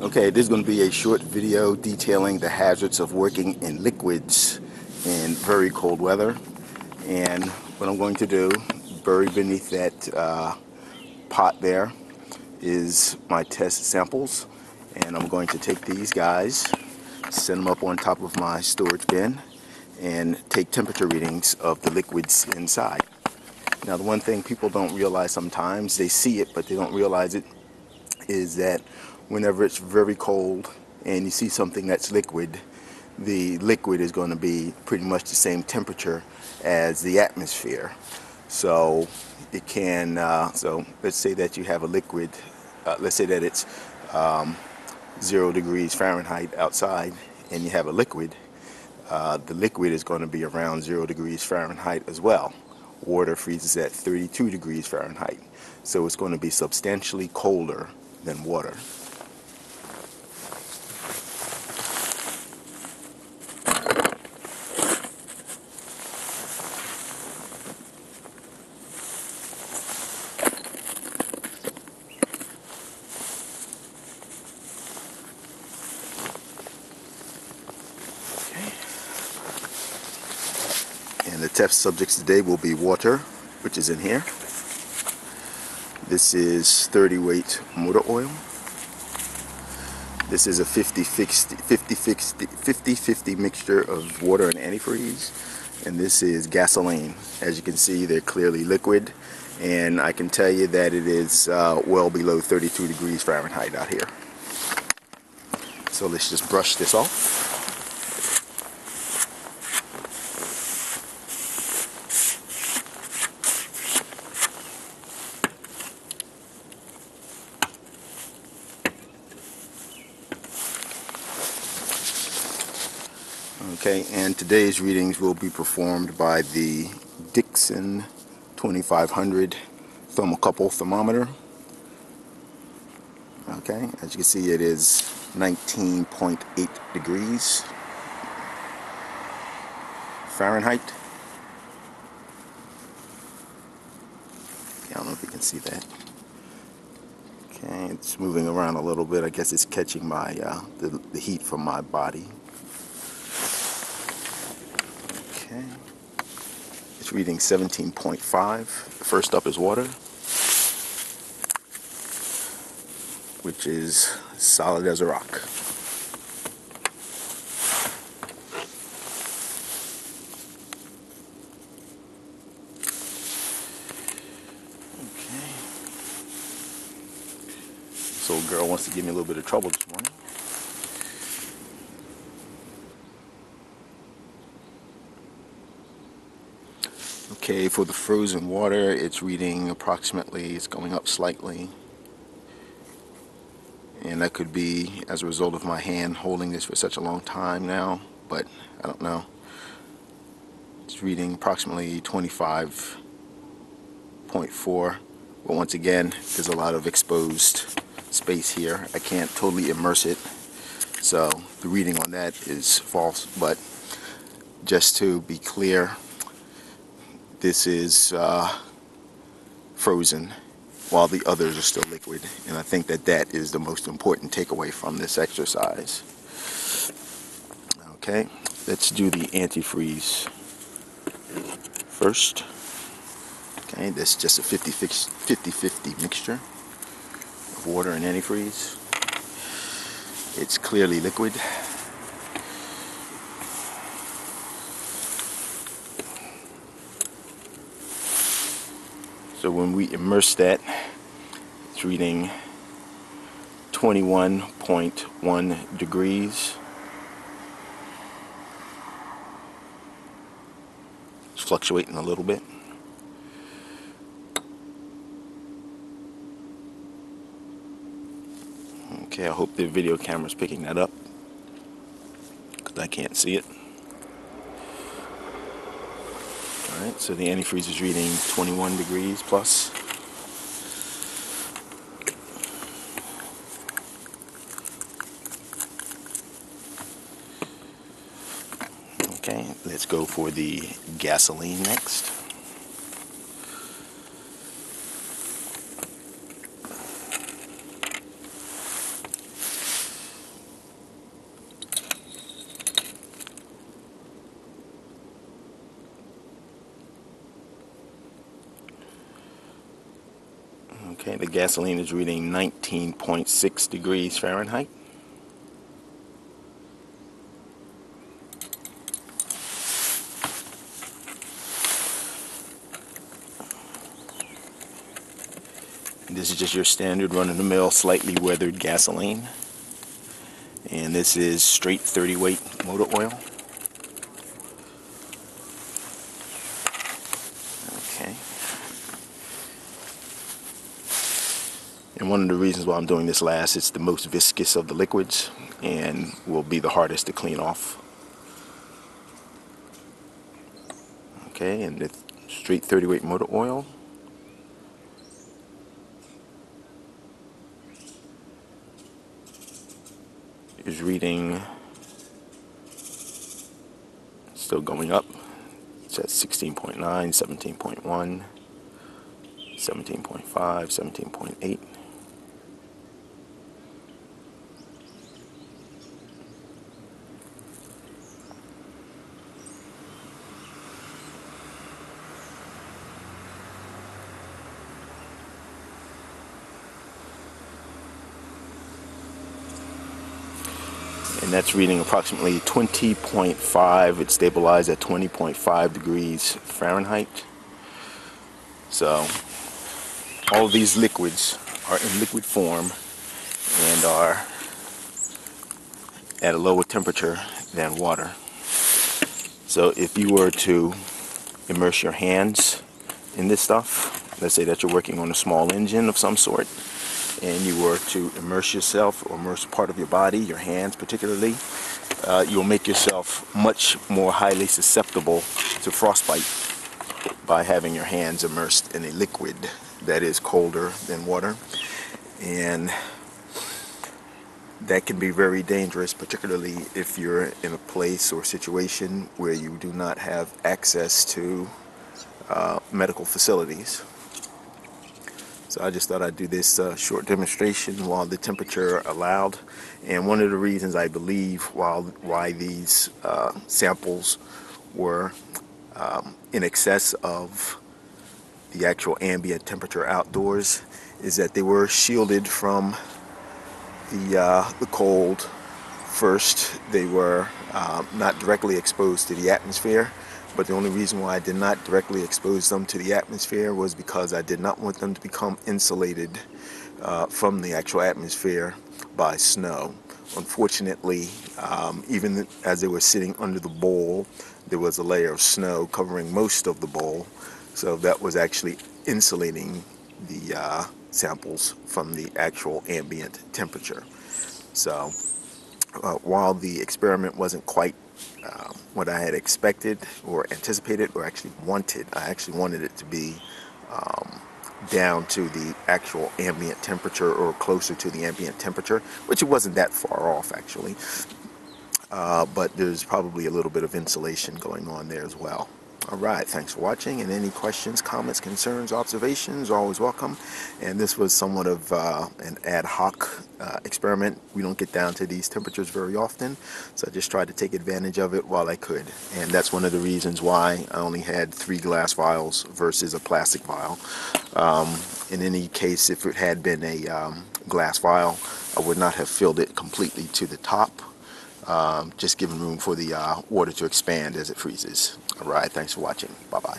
Okay, this is going to be a short video detailing the hazards of working in liquids in very cold weather. And what I'm going to do, buried beneath that pot there, is my test samples. And I'm going to take these guys, set them up on top of my storage bin, and take temperature readings of the liquids inside. Now, the one thing people don't realize sometimes, they see it but they don't realize it, is that whenever it's very cold and you see something that's liquid, the liquid is going to be pretty much the same temperature as the atmosphere. So it can, so let's say that you have a liquid, let's say that it's 0 degrees Fahrenheit outside and you have a liquid, the liquid is going to be around 0 degrees Fahrenheit as well. Water freezes at 32 degrees Fahrenheit. So it's going to be substantially colder than water. And the test subjects today will be water, which is in here. This is 30 weight motor oil. This is a 50-50 mixture of water and antifreeze. And this is gasoline. As you can see, they're clearly liquid. And I can tell you that it is well below 32 degrees Fahrenheit out here. So let's just brush this off. Okay, and today's readings will be performed by the Dixon 2500 thermocouple thermometer. Okay, as you can see, it is 19.8 degrees Fahrenheit. Okay, I don't know if you can see that. Okay, it's moving around a little bit. I guess it's catching my the heat from my body. Okay, it's reading 17.5. First up is water, which is solid as a rock. Okay, this old girl wants to give me a little bit of trouble this morning. Okay, for the frozen water, it's reading approximately, it's going up slightly. And that could be as a result of my hand holding this for such a long time now, but I don't know. It's reading approximately 25.4, but once again, there's a lot of exposed space here. I can't totally immerse it, so the reading on that is false. But just to be clear, this is frozen while the others are still liquid, and I think that that is the most important takeaway from this exercise. Okay, let's do the antifreeze first. Okay, this is just a 50-50 mixture of water and antifreeze. It's clearly liquid. So when we immerse that, it's reading 21.1 degrees. It's fluctuating a little bit. Okay, I hope the video camera's picking that up, because I can't see it. Alright, so the antifreeze is reading 21 degrees plus. Okay, let's go for the gasoline next. Okay, the gasoline is reading 19.6 degrees Fahrenheit. This is just your standard run-of-the-mill, slightly weathered gasoline. And this is straight 30 weight motor oil. Okay. And one of the reasons why I'm doing this last, it's the most viscous of the liquids and will be the hardest to clean off. Okay, and the straight 30 weight motor oil. Is reading, still going up. It's at 16.9, 17.1, 17.5, 17.8. And that's reading approximately 20.5. It stabilized at 20.5 degrees Fahrenheit. So all of these liquids are in liquid form and are at a lower temperature than water. So if you were to immerse your hands in this stuff, let's say that you're working on a small engine of some sort, and you were to immerse yourself or immerse part of your body, your hands particularly, you'll make yourself much more highly susceptible to frostbite by having your hands immersed in a liquid that is colder than water. And that can be very dangerous, particularly if you're in a place or situation where you do not have access to medical facilities. So I just thought I'd do this short demonstration while the temperature allowed. And one of the reasons I believe why these samples were in excess of the actual ambient temperature outdoors is that they were shielded from the cold first. They were not directly exposed to the atmosphere. But the only reason why I did not directly expose them to the atmosphere was because I did not want them to become insulated from the actual atmosphere by snow. Unfortunately, even as they were sitting under the bowl, there was a layer of snow covering most of the bowl. So that was actually insulating the samples from the actual ambient temperature. So while the experiment wasn't quite what I had expected or anticipated or actually wanted, I actually wanted it to be down to the actual ambient temperature or closer to the ambient temperature, which it wasn't that far off actually, but there's probably a little bit of insulation going on there as well. Alright, thanks for watching, and any questions, comments, concerns, observations are always welcome. And this was somewhat of an ad hoc experiment. We don't get down to these temperatures very often, so I just tried to take advantage of it while I could. And that's one of the reasons why I only had 3 glass vials versus a plastic vial. In any case, if it had been a glass vial, I would not have filled it completely to the top. Just giving room for the water to expand as it freezes. Alright, thanks for watching. Bye-bye.